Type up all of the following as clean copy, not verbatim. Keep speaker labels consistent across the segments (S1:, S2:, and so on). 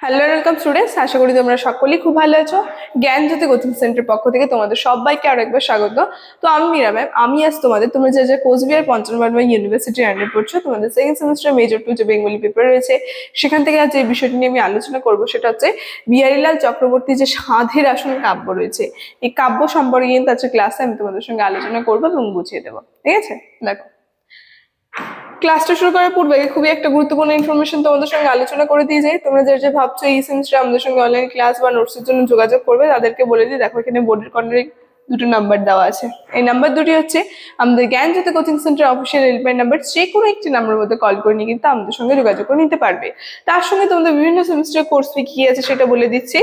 S1: Hello welcome students, আশা করি তোমরা সকলেই খুব ভালো আছো। জ্ঞানজ্যোতি কোচিং সেন্টার পক্ষ থেকে তোমাদের সবাইকে আরো একবার স্বাগত। তো আমি মীরা ম্যাম, আমি আজ তোমাদের তোমরা যে কোচবিহার পঞ্চমবর্মা ইউনিভার্সিটির আন্ডার পড়ছো, তোমাদের সেকেন্ড সেমিস্টার মেজর 2 যে বেঙ্গলি পেপার রয়েছে, সেখান থেকে আজ যে বিষয়টি নিয়ে আমি আলোচনা করবো সেটা হচ্ছে বিহারীলাল চক্রবর্তীর যে সাধের আসন কাব্য রয়েছে, এই কাব্য সম্পর্কে কিন্তু আজকে ক্লাসে আমি তোমাদের সঙ্গে আলোচনা করবো এবং বুঝিয়ে দেবো। ঠিক আছে, দেখো ক্লাসটা শুরু করার পূর্বে খুবই একটা গুরুত্বপূর্ণ ইনফরমেশন তোমাদের সঙ্গে আলোচনা করে দিয়ে যাই। তোমরা যে ভাবছো এই সেমিস্টারে আমাদের সঙ্গে অনলাইন ক্লাস বা নোটসের জন্য যোগাযোগ করবে, তাদেরকে বলে দিই, দেখো এখানে বোর্ডের কর্নারে দুটো নাম্বার দেওয়া আছে। এই নাম্বার দুটি হচ্ছে আমাদের Gyanjyoti coaching centre official helpline number. যে কোনো একটি নাম্বারের মধ্যে কল করে নিয়ে কিন্তু আমাদের সঙ্গে যোগাযোগ করে নিতে পারবে। তার সঙ্গে তোমাদের বিভিন্ন সেমিস্টার কোর্স ফি কি আছে সেটা বলে দিচ্ছি।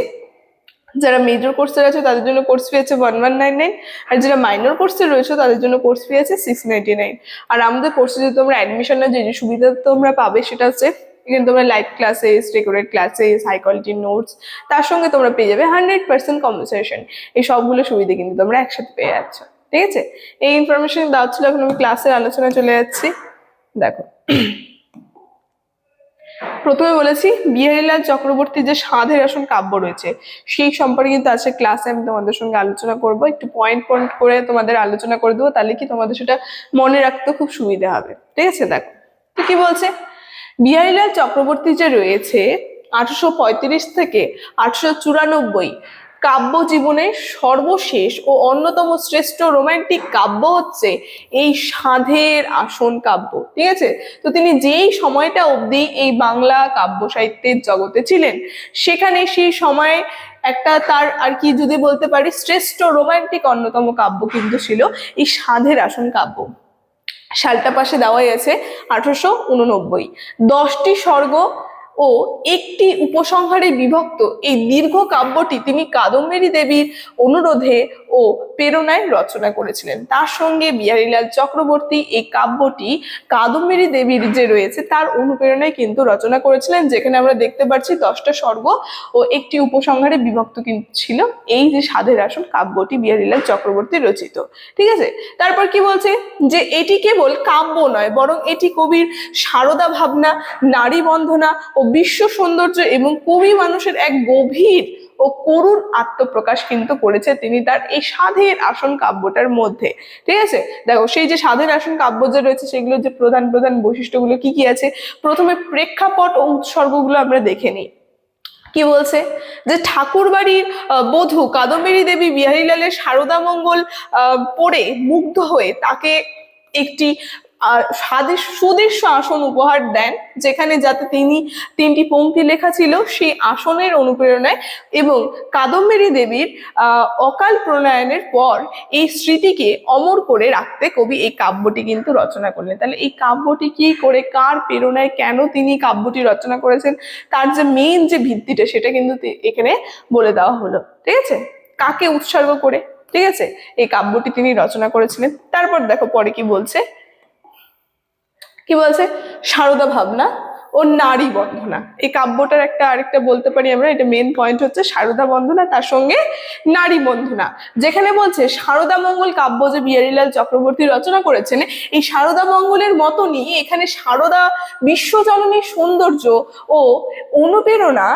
S1: যারা মেজর কোর্সে আছে তাদের জন্য কোর্স ফি আছে 1199, আর যারা মাইনর কোর্সে রয়েছে তাদের জন্য কোর্স ফি আছে 699। আর আমাদের কোর্সে যদি তোমরা অ্যাডমিশন না, যে সুবিধা তোমরা পাবে সেটা হচ্ছে এখানে তোমরা live classes, recorded classes, high কোয়ালিটির নোটস, তার সঙ্গে তোমরা পেয়ে যাবে 100% কম্পেনসেশন। এই সবগুলো সুবিধা কিন্তু তোমরা একসাথে পেয়ে যাচ্ছ। ঠিক আছে, এই ইনফরমেশন দেওয়া ছিল। এখন আমি ক্লাসের আলোচনায় চলে যাচ্ছি। দেখো প্রথমে বলেছি বিহারীলাল চক্রবর্তীর যে সাধের আসন কাব্য রয়েছে সেই সম্পর্কে কিন্তু আজকে ক্লাসে আমি তোমাদের সঙ্গে আলোচনা করব। একটু পয়েন্ট পয়েন্ট করে তোমাদের আলোচনা করে দেবো, তাহলে কি তোমাদের সেটা মনে রাখতে খুব সুবিধা হবে। ঠিক আছে, দেখো তো কি বলছে। বিহারীলাল চক্রবর্তী যে রয়েছে 1835 থেকে 1894 কাব্য জীবনের সর্বশেষ ও অন্যতম শ্রেষ্ঠ রোমান্টিক কাব্য হচ্ছে এই সাধের আসন কাব্য। ঠিক আছে, তো তিনি যেই সময়টা অবধি এই বাংলা কাব্য সাহিত্যের জগতে ছিলেন, সেখানে সেই সময়ে একটা তার আর কি যদি বলতে পারি শ্রেষ্ঠ রোমান্টিক অন্যতম কাব্য কিন্তু ছিল এই সাধের আসন কাব্য। সালটা পাশে দেওয়াই আছে 1889। 10টি স্বর্গ ও একটি উপসংহারে বিভক্ত এই দীর্ঘ কাব্যটি তিনি কাদম্বিনী দেবীর অনুরোধে ও প্রেরণায় রচনা করেছিলেন। তার সঙ্গে বিহারীলাল চক্রবর্তী এই কাব্যটি কাদম্বিনী দেবীর যে রয়েছে তার অনুপ্রেরণায় কিন্তু রচনা করেছিলেন, যেখানে আমরা দেখতে পাচ্ছি 10টা স্বর্গ ও একটি উপসংহারে বিভক্ত কিন্তু ছিল এই যে সাধের আসন কাব্যটি বিহারীলাল চক্রবর্তী রচিত। ঠিক আছে, তারপর কি বলছে যে এটি কেবল কাব্য নয়, বরং এটি কবির সারদা ভাবনা, নারী বন্ধনা ও বিশ্ব সৌন্দর্য এবং কবি মানুষের এক গভীর ও করুণ আত্মপ্রকাশ কিন্তু করেছে তিনি তার এই সাধের আসন কাব্যটার মধ্যে। ঠিক আছে, দেখো সেই যে সাধের আসন কাব্য যে রয়েছে সেগুলোর যে প্রধান প্রধান বৈশিষ্ট্যগুলো কি কি আছে, প্রথমে প্রেক্ষাপট ও উৎসর্গগুলো আমরা দেখে নিই। কি বলছে যে ঠাকুর বাড়ির বধূ কাদম্বিনী দেবী বিহারীলালের সারদা মঙ্গল পড়ে মুগ্ধ হয়ে তাকে একটি সুদৃশ্য আসন উপহার দেন, যেখানে যাতে তিনি 3টি পংক্তি লেখা ছিল সেই আসনের অনুপ্রেরণায়, এবং কাদম্বিনী দেবীর অকাল প্রণয়নের পর এই স্মৃতিকে অমর করে রাখতে কবি এই কাব্যটি কিন্তু রচনা করলেন। তাহলে এই কাব্যটি কি করে, কার প্রেরণায়, কেন তিনি কাব্যটি রচনা করেছেন, তার যে মেইন যে ভিত্তিটা সেটা কিন্তু এখানে বলে দেওয়া হলো। ঠিক আছে, কাকে উৎসর্গ করে ঠিক আছে এই কাব্যটি তিনি রচনা করেছিলেন। তারপর দেখো পরে কি বলছে, কি বলছে সারদা ভাবনা ও নারী বন্ধনা। এই কাব্যটার আরেকটা বলতে পারি আমরা, এটা মেন পয়েন্ট হচ্ছে সারদা বন্ধনা, তার সঙ্গে নারী বন্ধনা। যেখানে বলছে সারদা মঙ্গল কাব্য যে বিহারীলাল চক্রবর্তী রচনা করেছেন, এই সারদা মঙ্গলের মতনই এখানে সারদা বিশ্বজননীর সৌন্দর্য ও অনুপ্রেরণা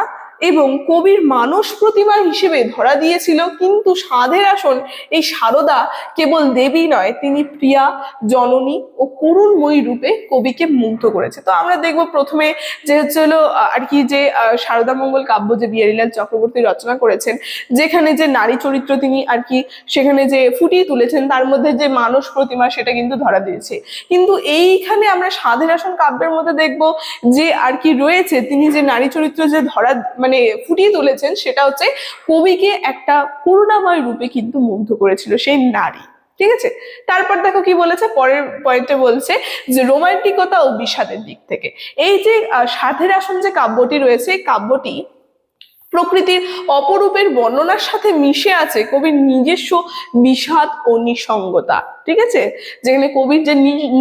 S1: এবং কবির মানস প্রতিমা হিসেবে ধরা দিয়েছিল। কিন্তু সাধের আসন এই সারদা কেবল দেবী নয়, তিনি প্রিয়া, জননী ও করুণময়ী রূপে কবিকে মুগ্ধ করেছে। তো আমরা দেখবো প্রথমে যে হচ্ছে হলো আর কি যে সারদা মঙ্গল কাব্য যে বিহারীলাল চক্রবর্তী রচনা করেছেন, যেখানে যে নারী চরিত্র তিনি আর কি সেখানে যে ফুটিয়ে তুলেছেন, তার মধ্যে যে মানস প্রতিমা সেটা কিন্তু ধরা দিয়েছে। কিন্তু এইখানে আমরা সাধের আসন কাব্যের মধ্যে দেখবো যে আর কি রয়েছে, তিনি যে নারী চরিত্র যে ধরা মানে ফুটিয়ে তুলেছেন, সেটা হচ্ছে কবিকে একটা করুণাময় রূপে কিন্তু মুগ্ধ করেছিল সেই নারী। ঠিক আছে, তারপর দেখো কি বলেছে পরের পয়েন্টে, বলছে যে রোমান্টিকতা ও বিষাদের দিক থেকে এই যে সাধের আসন যে কাব্যটি রয়েছে, কাব্যটি প্রকৃতির অপরূপের বর্ণনার সাথে মিশে আছে কবির নিজস্ব বিষাদ ও নিঃসঙ্গতা। ঠিক আছে, যেখানে কবির যে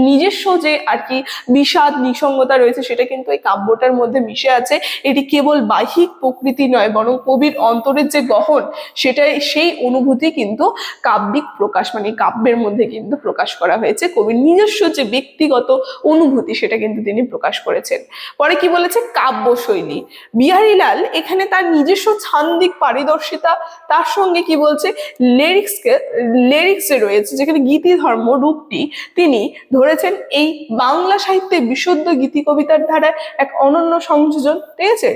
S1: নিজস্ব যে আর কি বিষাদ নিঃসঙ্গতা রয়েছে সেটা কিন্তু এই কাব্যটার মধ্যে মিশে আছে। এটি কেবল বাহ্যিক প্রকৃতি নয়, বরং কবির অন্তরের যে গহন সেটাই, সেই অনুভূতি কিন্তু কাব্যিক প্রকাশ, মানে কাব্যের মধ্যে কিন্তু প্রকাশ করা হয়েছে। কবির নিজস্ব যে ব্যক্তিগত অনুভূতি সেটা কিন্তু তিনি প্রকাশ করেছেন। পরে কি বলেছে, কাব্যশৈলী। বিহারীলাল এখানে তার নিজস্ব ছান্দিক পারদর্শিতা, তার সঙ্গে কি বলছে, লেরিক্স যে রয়েছে, যেখানে গীতি ধর্ম রূপটি তিনি ধরেছেন এই বাংলা সাহিত্যে বিশুদ্ধ গীতি কবিতার ধারায় এক অনন্য সংযোজন। ঠিক আছে,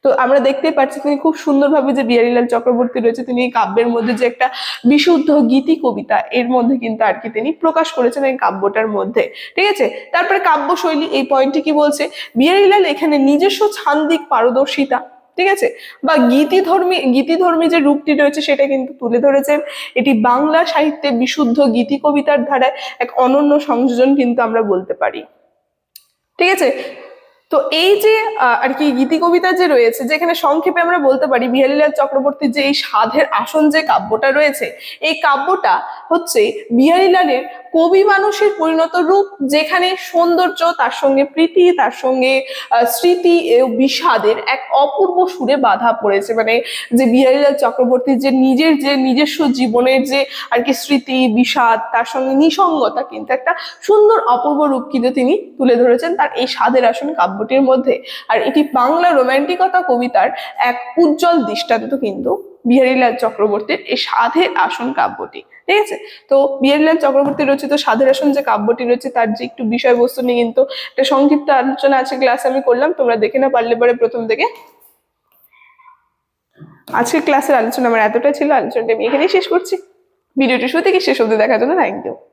S1: তো আমরা দেখতেই পাচ্ছি তিনি খুব সুন্দরভাবে, যে বিহারীলাল চক্রবর্তী রয়েছে, তিনি এই কাব্যের মধ্যে যে একটা বিশুদ্ধ গীতি কবিতা এর মধ্যে কিন্তু আর কি তিনি প্রকাশ করেছেন এই কাব্যটার মধ্যে। ঠিক আছে, তারপরে কাব্যশৈলী, এই পয়েন্টটি কি বলছে, বিহারীলাল এখানে নিজস্ব ছান্দিক পারদর্শিতা, ঠিক আছে, বা গীতিধর্মী যে রূপটি রয়েছে সেটা কিন্তু তুলে ধরেছেন। এটি বাংলা সাহিত্যে বিশুদ্ধ গীতি কবিতার ধারায় এক অনন্য সংযোজন কিন্তু আমরা বলতে পারি। ঠিক আছে, তো এই যে আর কি গীতি কবিতা যে রয়েছে, যেখানে সংক্ষেপে আমরা বলতে পারি বিহারীলাল চক্রবর্তীর যে এই সাধের আসন যে কাব্যটা রয়েছে, এই কাব্যটা হচ্ছে বিহারীলালের কবি মানুষের পরিণত রূপ, যেখানে সৌন্দর্য, তার সঙ্গে প্রীতি, তার সঙ্গে স্মৃতি ও বিষাদের এক অপূর্ব সুরে বাঁধা পড়েছে। মানে যে বিহারীলাল চক্রবর্তীর যে নিজস্ব জীবনের যে আর কি স্মৃতি, বিষাদ, তার সঙ্গে নিসঙ্গতা, কিন্তু একটা সুন্দর অপূর্ব রূপ কিন্তু তিনি তুলে ধরেছেন তার এই সাধের আসন কাব্যটির মধ্যে। আর এটি বাংলা রোমান্টিকতা কবিতার এক উজ্জ্বল দৃষ্টান্ত কিন্তু বিহারীলাল চক্রবর্তীর এই সাধের আসন কাব্যটি। ঠিক আছে, তো বিহারীলাল চক্রবর্তী রচিত সাধের আসন যে কাব্যটি রয়েছে তার যে একটু বিষয়বস্তু নিয়ে কিন্তু একটা সংক্ষিপ্ত আলোচনা আছে, ক্লাসে আমি করলাম, তোমরা দেখে না পারলে পরে প্রথম থেকে। আজকের ক্লাসের আলোচনা আমার এতটাই ছিল, আলোচনাটা আমি এখানেই শেষ করছি। ভিডিওটি শুরু থেকে শেষ অবধি দেখার জন্য থ্যাংক ইউ।